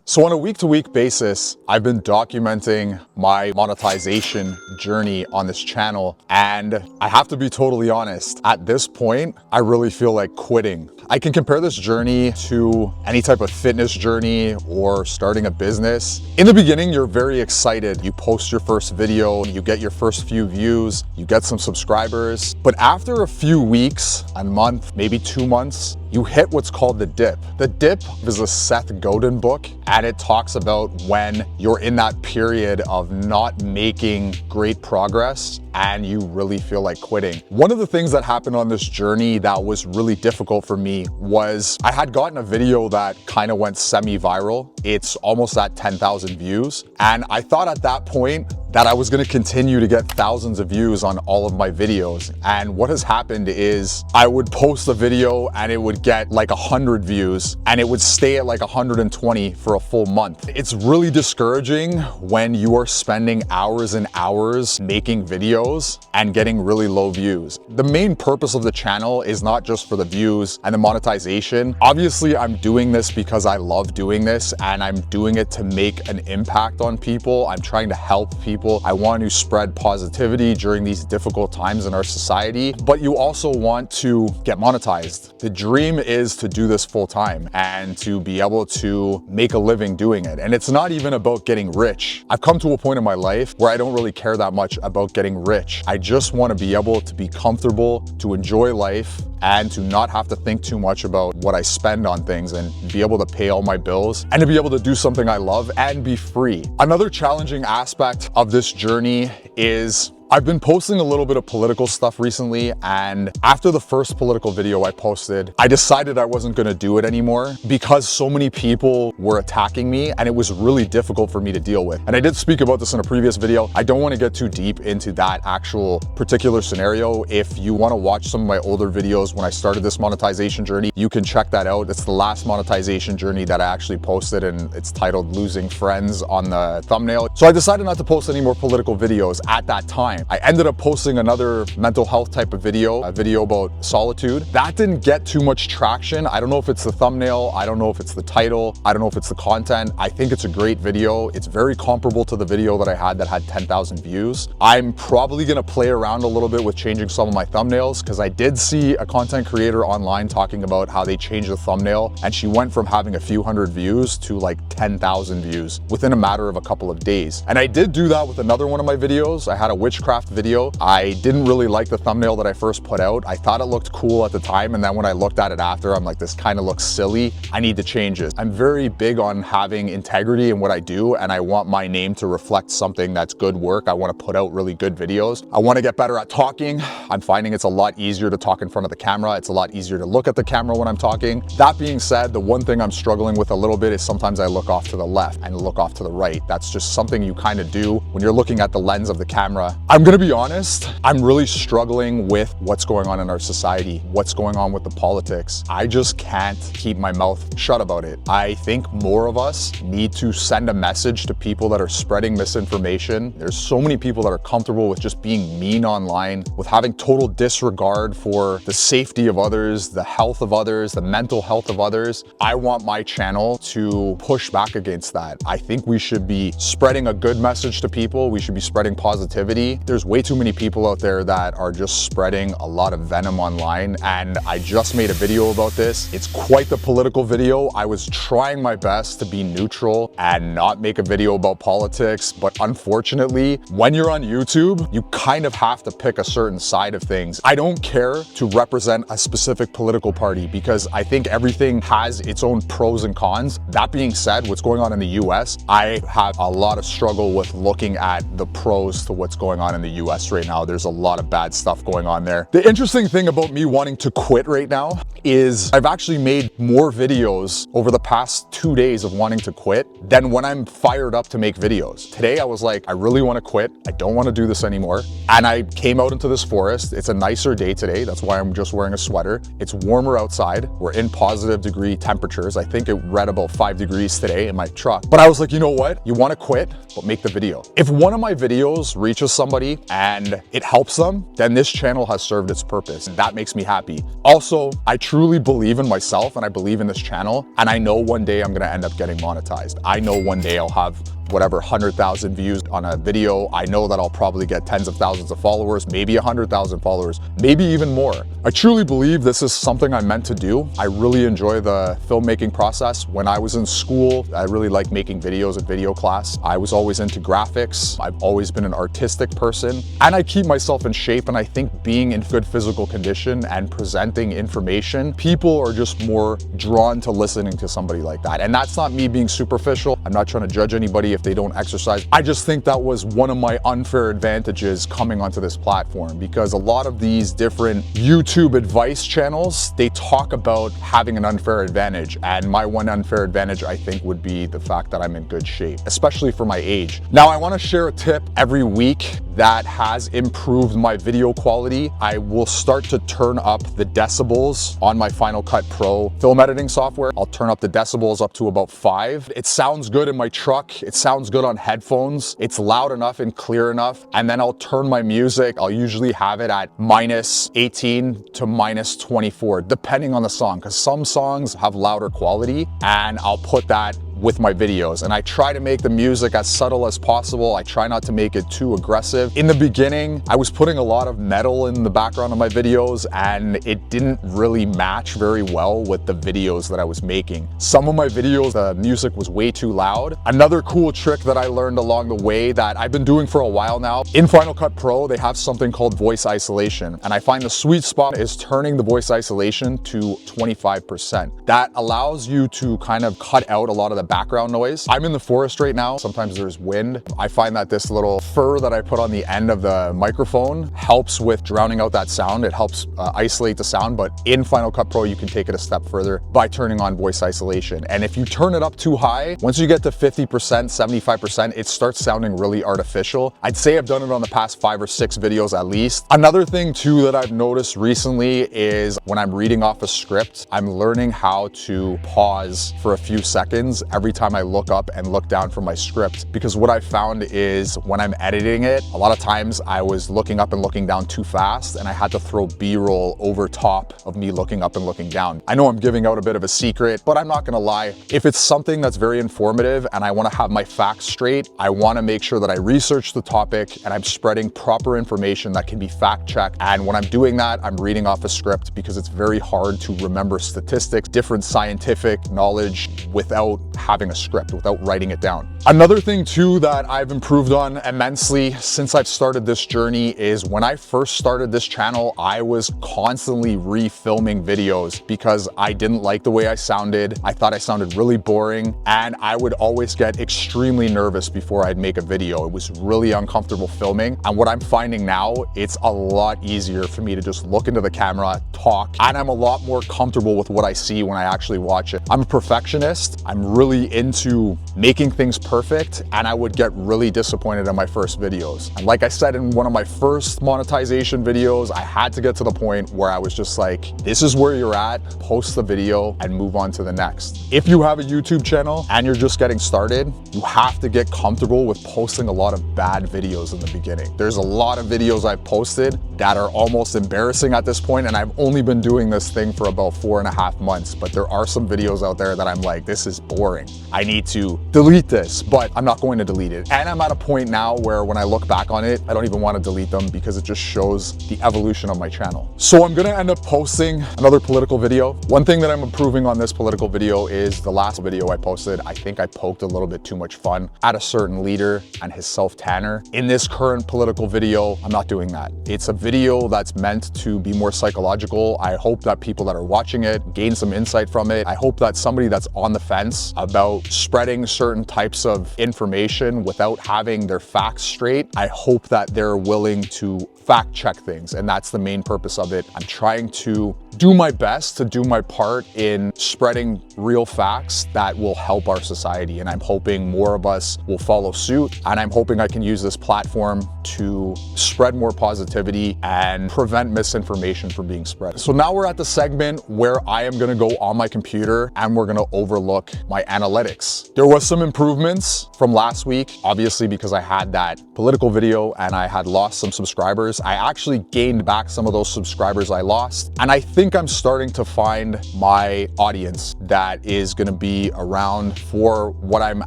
So on a week-to-week basis, I've been documenting my monetization journey on this channel, and I have to be totally honest, at this point, I really feel like quitting. I can compare this journey to any type of fitness journey or starting a business. In the beginning, you're very excited. You post your first video, you get your first few views, you get some subscribers. But after a few weeks, a month, maybe 2 months, you hit what's called the dip. The dip is a Seth Godin book, and it talks about when you're in that period of not making great progress and you really feel like quitting. One of the things that happened on this journey that was really difficult for me was I had gotten a video that kind of went semi-viral. It's almost at 10,000 views. And I thought at that point that I was gonna continue to get thousands of views on all of my videos. And what has happened is I would post a video and it would get like 100 views and it would stay at like 120 for a full month. It's really discouraging when you are spending hours and hours making videos and getting really low views. The main purpose of the channel is not just for the views and the monetization. Obviously, I'm doing this because I love doing this and I'm doing it to make an impact on people. I'm trying to help people. I want to spread positivity during these difficult times in our society, but you also want to get monetized. The dream is to do this full time and to be able to make a living doing it. And it's not even about getting rich. I've come to a point in my life where I don't really care that much about getting rich. I just want to be able to be comfortable, to enjoy life, and to not have to think too much about what I spend on things and be able to pay all my bills and to be able to do something I love and be free. Another challenging aspect of this journey is I've been posting a little bit of political stuff recently, and after the first political video I posted, I decided I wasn't gonna do it anymore because so many people were attacking me and it was really difficult for me to deal with. And I did speak about this in a previous video. I don't wanna get too deep into that actual particular scenario. If you wanna watch some of my older videos when I started this monetization journey, you can check that out. It's the last monetization journey that I actually posted, and it's titled Losing Friends on the thumbnail. So I decided not to post any more political videos at that time. I ended up posting another mental health type of video, a video about solitude. That didn't get too much traction. I don't know if it's the thumbnail, I don't know if it's the title, I don't know if it's the content. I think it's a great video. It's very comparable to the video that I had 10,000 views. I'm probably gonna play around a little bit with changing some of my thumbnails because I did see a content creator online talking about how they changed the thumbnail, and she went from having a few hundred views to like 10,000 views within a matter of a couple of days. And I did do that with another one of my videos. I had a witchcraft video. I didn't really like the thumbnail that I first put out. I thought it looked cool at the time, and then when I looked at it after, I'm like, this kind of looks silly. I need to change it. I'm very big on having integrity in what I do, and I want my name to reflect something that's good work. I want to put out really good videos. I want to get better at talking. I'm finding it's a lot easier to talk in front of the camera. It's a lot easier to look at the camera when I'm talking. That being said, the one thing I'm struggling with a little bit is sometimes I look off to the left and look off to the right. That's just something you kind of do when you're looking at the lens of the camera. I'm gonna be honest, I'm really struggling with what's going on in our society, what's going on with the politics. I just can't keep my mouth shut about it. I think more of us need to send a message to people that are spreading misinformation. There's so many people that are comfortable with just being mean online, with having total disregard for the safety of others, the health of others, the mental health of others. I want my channel to push back against that. I think we should be spreading a good message to people. We should be spreading positivity. There's way too many people out there that are just spreading a lot of venom online, and I just made a video about this. It's quite the political video. I was trying my best to be neutral and not make a video about politics, but unfortunately, when you're on YouTube, you kind of have to pick a certain side of things. I don't care to represent a specific political party because I think everything has its own pros and cons. That being said, what's going on in the US, I have a lot of struggle with looking at the pros to what's going on in the US right now. There's a lot of bad stuff going on there. The interesting thing about me wanting to quit right now is I've actually made more videos over the past 2 days of wanting to quit than when I'm fired up to make videos. Today I was like, I really want to quit. I don't want to do this anymore. And I came out into this forest. It's a nicer day today. That's why I'm just wearing a sweater. It's warmer outside. We're in positive degree temperatures. I think it read about 5 degrees today in my truck. But I was like, you know what? You want to quit, but make the video. If one of my videos reaches somebody somebody and it helps them, then this channel has served its purpose. And that makes me happy. Also, I truly believe in myself and I believe in this channel. And I know one day I'm gonna end up getting monetized. I know one day I'll have whatever 100,000 views on a video. I know that I'll probably get tens of thousands of followers, maybe 100,000 followers, maybe even more. I truly believe this is something I'm meant to do. I really enjoy the filmmaking process. When I was in school, I really liked making videos at video class. I was always into graphics. I've always been an artistic person and I keep myself in shape. And I think being in good physical condition and presenting information, people are just more drawn to listening to somebody like that. And that's not me being superficial. I'm not trying to judge anybody if they don't exercise. I just think that was one of my unfair advantages coming onto this platform, because a lot of these different YouTube advice channels, they talk about having an unfair advantage. And my one unfair advantage, I think, would be the fact that I'm in good shape, especially for my age. Now, I want to share a tip every week that has improved my video quality. I will start to turn up the decibels on my Final Cut Pro film editing software. I'll turn up the decibels up to about 5. It sounds good in my truck. It sounds good on headphones. It's loud enough and clear enough. And then I'll turn my music. I'll usually have it at -18 to -24, depending on the song, because some songs have louder quality, and I'll put that with my videos. And I try to make the music as subtle as possible. I try not to make it too aggressive. In the beginning, I was putting a lot of metal in the background of my videos and it didn't really match very well with the videos that I was making. Some of my videos, the music was way too loud. Another cool trick that I learned along the way that I've been doing for a while now, in Final Cut Pro, they have something called voice isolation. And I find the sweet spot is turning the voice isolation to 25%. That allows you to kind of cut out a lot of the background noise. I'm in the forest right now. Sometimes there's wind. I find that this little fur that I put on the end of the microphone helps with drowning out that sound. It helps isolate the sound, but in Final Cut Pro, you can take it a step further by turning on voice isolation. And if you turn it up too high, once you get to 50%, 75%, it starts sounding really artificial. I'd say I've done it on the past 5 or 6 videos at least. Another thing too that I've noticed recently is when I'm reading off a script, I'm learning how to pause for a few seconds every time I look up and look down from my script. Because what I found is when I'm editing it, a lot of times I was looking up and looking down too fast and I had to throw B-roll over top of me looking up and looking down. I know I'm giving out a bit of a secret, but I'm not gonna lie. If it's something that's very informative and I wanna have my facts straight, I wanna make sure that I research the topic and I'm spreading proper information that can be fact checked. And when I'm doing that, I'm reading off a script because it's very hard to remember statistics, different scientific knowledge without having a script, without writing it down. Another thing too that I've improved on immensely since I've started this journey is when I first started this channel, I was constantly refilming videos because I didn't like the way I sounded. I thought I sounded really boring and I would always get extremely nervous before I'd make a video. It was really uncomfortable filming. And what I'm finding now, it's a lot easier for me to just look into the camera, talk, and I'm a lot more comfortable with what I see when I actually watch it. I'm a perfectionist. I'm really into making things perfect, and I would get really disappointed in my first videos. And like I said in one of my first monetization videos, I had to get to the point where I was just like, this is where you're at, post the video and move on to the next. If you have a YouTube channel and you're just getting started, you have to get comfortable with posting a lot of bad videos in the beginning. There's a lot of videos I've posted that are almost embarrassing at this point, and I've only been doing this thing for about 4.5 months, but there are some videos out there that I'm like, this is boring. I need to delete this, but I'm not going to delete it. And I'm at a point now where when I look back on it, I don't even want to delete them because it just shows the evolution of my channel. So I'm gonna end up posting another political video. One thing that I'm improving on this political video is the last video I posted, I think I poked a little bit too much fun at a certain leader and his self-tanner. In this current political video, I'm not doing that. It's a video that's meant to be more psychological. I hope that people that are watching it gain some insight from it. I hope that somebody that's on the fence about spreading certain types of information without having their facts straight, I hope that they're willing to fact check things, and that's the main purpose of it. I'm trying to do my best to do my part in spreading real facts that will help our society, and I'm hoping more of us will follow suit, and I'm hoping I can use this platform to spread more positivity and prevent misinformation from being spread. So now we're at the segment where I am gonna go on my computer and we're gonna overlook my analytics. There was some improvements from last week, obviously because I had that political video and I had lost some subscribers. I actually gained back some of those subscribers I lost. And I think I'm starting to find my audience that is gonna be around for what I'm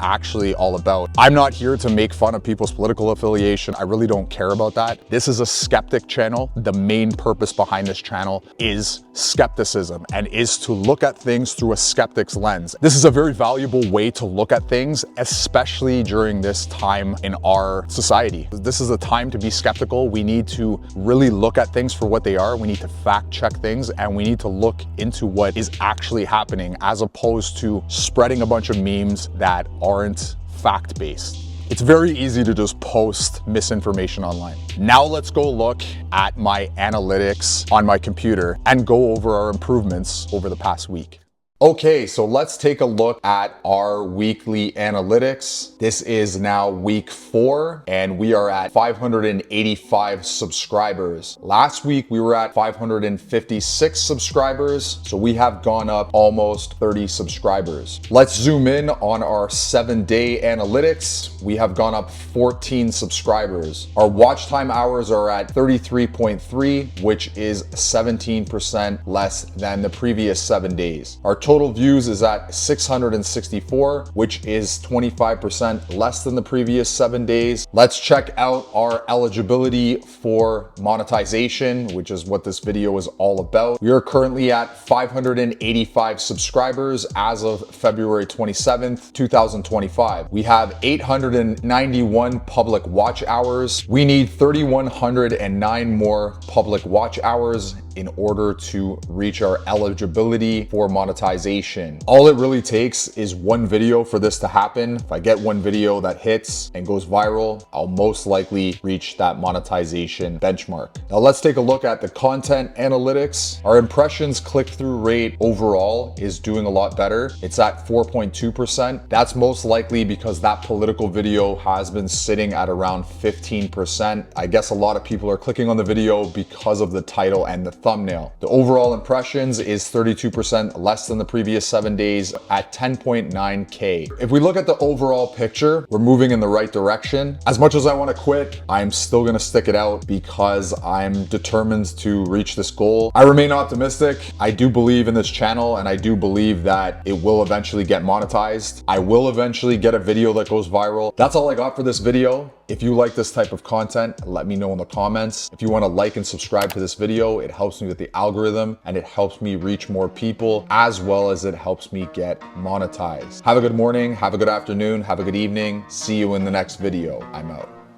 actually all about. I'm not here to make fun of people's political affiliation. I really don't care about that. This is a skeptic channel. The main purpose behind this channel is skepticism and is to look at things through a skeptic's lens. This is a very valuable way to look at things, especially during this time in our society. This is a time to be skeptical. We need to really look at things for what they are. We need to fact check things, and we need to look into what is actually happening as opposed to spreading a bunch of memes that aren't fact-based. It's very easy to just post misinformation online. Now let's go look at my analytics on my computer and go over our improvements over the past week. Okay, so let's take a look at our weekly analytics. This is now week 4, and we are at 585 subscribers. Last week, we were at 556 subscribers, so we have gone up almost 30 subscribers. Let's zoom in on our 7-day analytics. We have gone up 14 subscribers. Our watch time hours are at 33.3, which is 17% less than the previous 7 days. Our total views is at 664, which is 25% less than the previous 7 days. Let's check out our eligibility for monetization, which is what this video is all about. We are currently at 585 subscribers as of February 27th, 2025. We have 891 public watch hours. We need 3,109 more public watch hours in order to reach our eligibility for monetization. All it really takes is one video for this to happen. If I get one video that hits and goes viral, I'll most likely reach that monetization benchmark. Now let's take a look at the content analytics. Our impressions click-through rate overall is doing a lot better. It's at 4.2%. That's most likely because that political video has been sitting at around 15%. I guess a lot of people are clicking on the video because of the title and the thumbnail. The overall impressions is 32% less than the previous 7 days at 10.9K. If we look at the overall picture, we're moving in the right direction. As much as I want to quit, I'm still going to stick it out because I'm determined to reach this goal. I remain optimistic. I do believe in this channel, and I do believe that it will eventually get monetized. I will eventually get a video that goes viral. That's all I got for this video. If you like this type of content, let me know in the comments. If you want to like and subscribe to this video, it helps me with the algorithm and it helps me reach more people, as well as it helps me get monetized. Have a good morning, have a good afternoon, have a good evening. See you in the next video. I'm out.